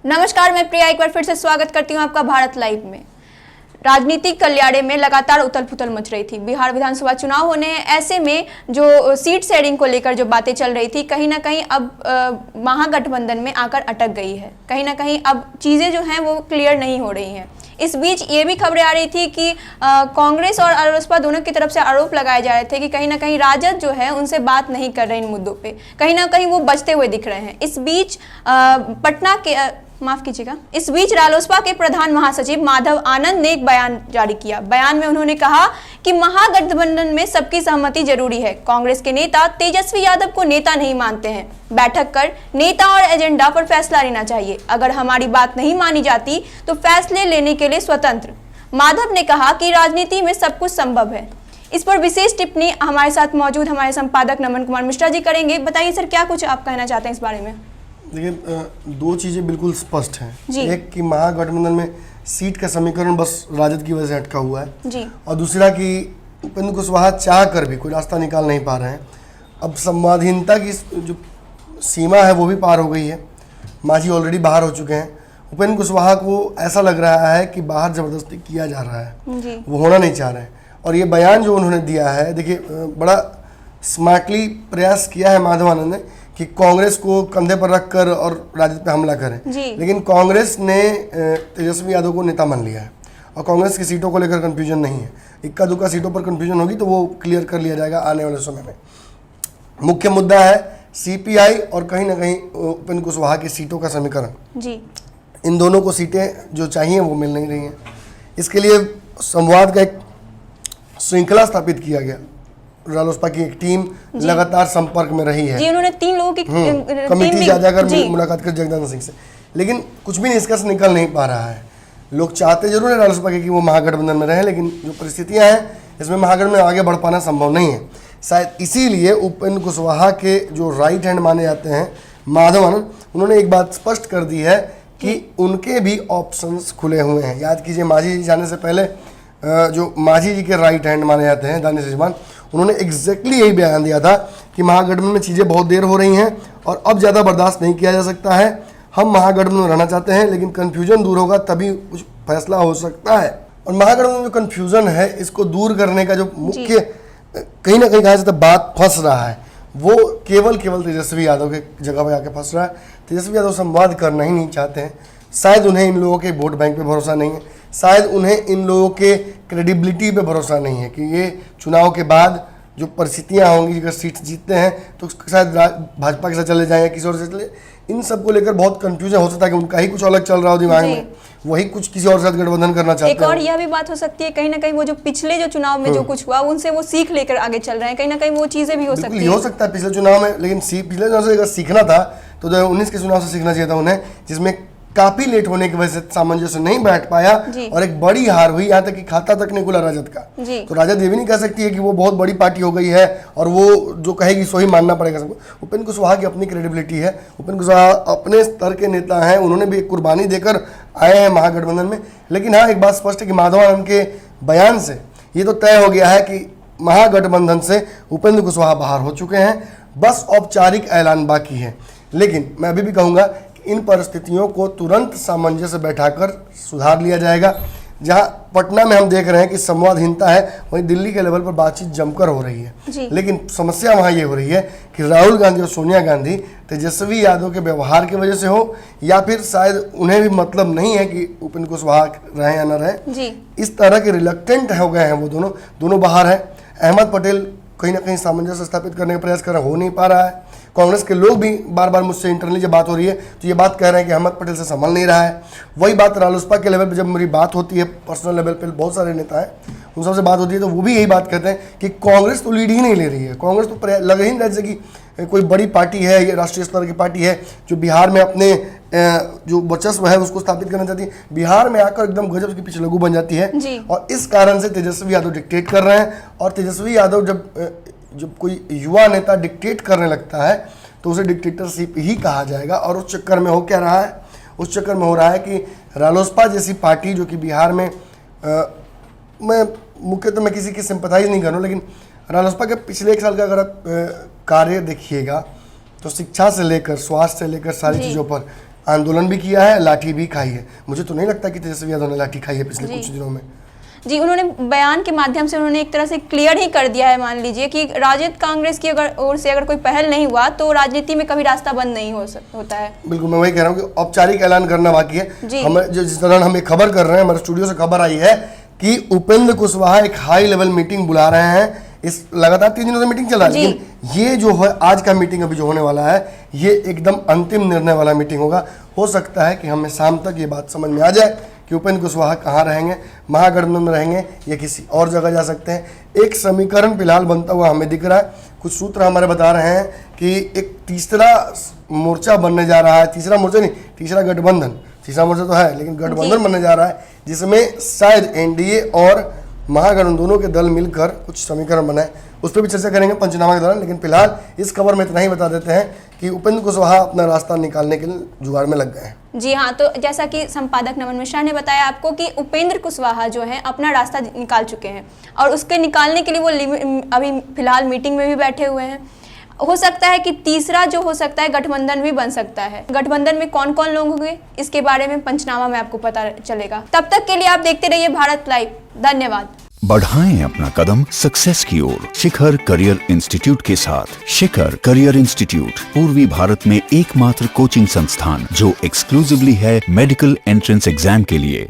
नमस्कार, मैं प्रिया एक बार फिर से स्वागत करती हूं आपका भारत लाइव में। राजनीतिक कलियाड़े में लगातार उथल पुथल मच रही थी। बिहार विधानसभा चुनाव होने हैं, ऐसे में जो सीट शेयरिंग को लेकर जो बातें चल रही थी, कहीं ना कहीं अब महागठबंधन में आकर अटक गई है। कहीं ना कहीं अब चीज़ें जो हैं वो क्लियर नहीं हो रही हैं। इस बीच ये भी खबरें आ रही थी कि कांग्रेस और रालोसपा दोनों की तरफ से आरोप लगाए जा रहे थे कि कहीं ना कहीं राजद जो है उनसे बात नहीं कर रहे इन मुद्दों पे, कहीं ना कहीं वो बचते हुए दिख रहे हैं। इस बीच इस बीच रालोसपा के प्रधान महासचिव माधव आनंद ने एक बयान जारी किया। बयान में उन्होंने कहा कि महागठबंधन में सबकी सहमति जरूरी है। कांग्रेस के नेता तेजस्वी यादव को नेता नहीं मानते हैं। बैठक कर नेता और एजेंडा पर फैसला लेना चाहिए। अगर हमारी बात नहीं मानी जाती तो फैसले लेने के लिए स्वतंत्र। माधव ने कहा कि राजनीति में सब कुछ संभव है। इस पर विशेष टिप्पणी हमारे साथ मौजूद हमारे संपादक नमन कुमार मिश्रा जी करेंगे। बताइए सर, क्या कुछ आप कहना चाहते हैं इस बारे में? देखिए, दो चीज़ें बिल्कुल स्पष्ट हैं। एक कि महागठबंधन में सीट का समीकरण बस राजद की वजह से अटका हुआ है जी। और दूसरा कि उपेंद्र कुशवाहा चाह कर भी कोई रास्ता निकाल नहीं पा रहे हैं। अब संवादहीनता की जो सीमा है वो भी पार हो गई है। मांझी ऑलरेडी बाहर हो चुके हैं। उपेंद्र कुशवाहा को ऐसा लग रहा है कि बाहर जबरदस्ती किया जा रहा है, वो होना नहीं चाह रहे हैं। और ये बयान जो उन्होंने दिया है, देखिए बड़ा स्मार्टली प्रयास किया है माधव आनंद ने कि कांग्रेस को कंधे पर रखकर और राजद पे हमला करें, लेकिन कांग्रेस ने तेजस्वी यादव को नेता मान लिया है और कांग्रेस की सीटों को लेकर कंफ्यूजन नहीं है। इक्का दुक्का सीटों पर कंफ्यूजन होगी तो वो क्लियर कर लिया जाएगा आने वाले समय में। मुख्य मुद्दा है सीपीआई और कहीं ना कहीं उपेंद्र कुशवाहा की सीटों का समीकरण जी। इन दोनों को सीटें जो चाहिए वो मिल नहीं रही हैं। इसके लिए संवाद का एक श्रृंखला स्थापित किया गया। रालोसपा की एक टीम लगातार संपर्क में रही है जी। उन्होंने 3 लोगों की कमेटी जाकर मुलाकात कर जगदानंद सिंह से, लेकिन कुछ भी निष्कर्ष निकल नहीं पा रहा है। लोग चाहते जरूर है रालोसपा के कि वो महागठबंधन में रहे, लेकिन जो परिस्थितियां हैं इसमें महागठबंधन में आगे बढ़ पाना संभव नहीं है। शायद इसीलिए उपेंद्र कुशवाहा के जो राइट हैंड माने जाते हैं माधव आनंद, उन्होंने एक बात स्पष्ट कर दी है कि उनके भी ऑप्शंस खुले हुए हैं। याद कीजिए, मांझी जी जाने से पहले जो मांझी जी के राइट हैंड माने जाते हैं दानिश रिजवान, उन्होंने एग्जैक्टली यही बयान दिया था कि महागठबंधन में चीज़ें बहुत देर हो रही हैं और अब ज़्यादा बर्दाश्त नहीं किया जा सकता है। हम महागठबंधन में रहना चाहते हैं, लेकिन कन्फ्यूजन दूर होगा तभी कुछ फैसला हो सकता है। और महागठबंधन में जो कन्फ्यूजन है, इसको दूर करने का जो मुख्य कहीं ना कहीं कहा जाता है बात फंस रहा है, वो केवल तेजस्वी यादव के जगह पर आके फंस रहा है। तेजस्वी यादव संवाद करना ही नहीं चाहते हैं। शायद उन्हें इन लोगों के वोट बैंक पे भरोसा नहीं है, शायद उन्हें इन लोगों के क्रेडिबिलिटी पे भरोसा नहीं है कि ये चुनाव के बाद जो परिस्थितियां होंगी, अगर सीट जीतते हैं तो शायद भाजपा के साथ चले जाएं या किसी और से चले। इन सब को लेकर बहुत कंफ्यूजन हो सकता है कि उनका ही कुछ अलग चल रहा हो दिमाग में, वही कुछ किसी और साथ गठबंधन करना चाहते हैं। एक और यह भी बात हो सकती है, कहीं ना कहीं वो जो पिछले जो चुनाव में जो कुछ हुआ उनसे वो सीख लेकर आगे चल रहे हैं। कहीं ना कहीं वो चीजें भी हो सकती है। हो सकता है पिछले चुनाव में, लेकिन पिछले चुनाव से अगर सीखना था तो 2019 के चुनाव से सीखना चाहिए था उन्हें, जिसमें काफी लेट होने की वजह से सामंजस्य नहीं बैठ पाया और एक बड़ी हार हुई, यहाँ तक कि खाता तक नहीं खुला राजद का। तो राजद ये भी नहीं कह सकती है कि वो बहुत बड़ी पार्टी हो गई है और वो जो कहेगी सो ही मानना पड़ेगा सबको। उपेंद्र कुशवाहा की अपनी क्रेडिबिलिटी है। उपेंद्र कुशवाहा अपने स्तर के नेता हैं, उन्होंने भी एक कुर्बानी देकर आए हैं महागठबंधन में। लेकिन हाँ, एक बात स्पष्ट है कि माधव आनंद के बयान से ये तो तय हो गया है कि महागठबंधन से उपेंद्र कुशवाहा बाहर हो चुके हैं, बस औपचारिक ऐलान बाकी है। लेकिन मैं अभी भी कहूँगा इन परिस्थितियों को तुरंत सामंजस्य बैठाकर सुधार लिया जाएगा। जहां पटना में हम देख रहे हैं कि संवादहीनता है, वहीं दिल्ली के लेवल पर बातचीत जमकर हो रही है। लेकिन समस्या वहां ये हो रही है कि राहुल गांधी और सोनिया गांधी तेजस्वी यादव के व्यवहार की वजह से हो, या फिर शायद उन्हें भी मतलब नहीं है कि उपेंद्र कुशवाहा रहे या न रहे, इस तरह के रिलक्टेंट हो गए हैं। वो दोनों बाहर है। अहमद पटेल कहीं ना कहीं सामंजस्य स्थापित करने का प्रयास कर रहा, हो नहीं पा रहा है। कांग्रेस के लोग भी बार बार मुझसे इंटरनली जब बात हो रही है तो ये बात कह रहे हैं कि अहमद पटेल से संभल नहीं रहा है। वही बात रालोसपा के लेवल पे जब मेरी बात होती है, पर्सनल लेवल पे बहुत सारे नेता हैं, उन सबसे बात होती है तो वो भी यही बात कहते हैं कि कांग्रेस तो लीड ही नहीं ले रही है। कांग्रेस तो लग ही नहीं रहा जैसे कि कोई बड़ी पार्टी है, ये राष्ट्रीय स्तर की पार्टी है जो बिहार में अपने जो वर्चस्व है उसको स्थापित करना चाहती है। बिहार में आकर एकदम गजब के पीछे लघु बन जाती है और इस कारण से तेजस्वी यादव डिक्टेट कर रहे हैं। और तेजस्वी यादव जब कोई युवा नेता डिक्टेट करने लगता है तो उसे डिक्टेटरशिप ही कहा जाएगा। और उस चक्कर में हो क्या रहा है, उस चक्कर में हो रहा है कि रालोसपा जैसी पार्टी जो कि बिहार में मैं मुख्यतः मैं किसी की सिंपथाइज नहीं कर रहा हूँ, लेकिन रालोसपा के पिछले 1 साल का अगर आप कार्य देखिएगा तो शिक्षा से लेकर स्वास्थ्य से लेकर सारी चीज़ों पर आंदोलन भी किया है, लाठी भी खाई है। मुझे तो नहीं लगता कि तेजस्वी यादव ने लाठी खाई है पिछले कुछ दिनों में। जी, उन्होंने बयान के माध्यम से उन्होंने एक तरह से क्लियर ही कर दिया है, मान लीजिए कि राजद कांग्रेस की अगर ओर से अगर कोई पहल नहीं हुआ तो राजनीति में कभी रास्ता बंद नहीं होता है। बिल्कुल, मैं वही कह रहा हूँ कि औपचारिक ऐलान करना बाकी है। हम जिस तरह हम एक खबर कर रहे हैं, हमारे स्टूडियो से खबर आई है कि उपेंद्र कुशवाहा एक हाई लेवल मीटिंग बुला रहे हैं। इस लगातार 3 दिनों से मीटिंग चला है, लेकिन ये जो है आज का मीटिंग अभी जो होने वाला है, ये एकदम अंतिम निर्णय वाला मीटिंग होगा। हो सकता है कि हमें शाम तक ये बात समझ में आ जाए कि उपेंद्र कुशवाहा कहाँ रहेंगे, महागठबंधन में रहेंगे या किसी और जगह जा सकते हैं। एक समीकरण फिलहाल बनता हुआ हमें दिख रहा है। कुछ सूत्र हमारे बता रहे हैं कि एक तीसरा मोर्चा बनने जा रहा है, तीसरा मोर्चा नहीं, तीसरा गठबंधन, तीसरा मोर्चा तो है लेकिन गठबंधन बनने जा रहा है, जिसमें शायद एनडीए और महागठबंधन दोनों के दल मिलकर कुछ समीकरण बनाए। उस पर भी चर्चा करेंगे पंचनामा के दौरान, लेकिन फिलहाल इस खबर में इतना ही बता देते हैं कि उपेंद्र कुशवाहा अपना रास्ता निकालने के लिए जुगाड़ में लग गए हैं। जी हाँ, तो जैसा कि संपादक नमन मिश्रा ने बताया आपको कि उपेंद्र कुशवाहा जो है अपना रास्ता निकाल चुके हैं और उसके निकालने के लिए वो अभी फिलहाल मीटिंग में भी बैठे हुए हैं। हो सकता है कि तीसरा जो हो सकता है गठबंधन भी बन सकता है। गठबंधन में कौन कौन लोग होंगे इसके बारे में पंचनामा में आपको पता चलेगा। तब तक के लिए आप देखते रहिए भारत लाइव। धन्यवाद। बढ़ाएं अपना कदम सक्सेस की ओर शिखर करियर इंस्टीट्यूट के साथ। शिखर करियर इंस्टीट्यूट पूर्वी भारत में एकमात्र कोचिंग संस्थान जो एक्सक्लूसिवली है मेडिकल एंट्रेंस एग्जाम के लिए।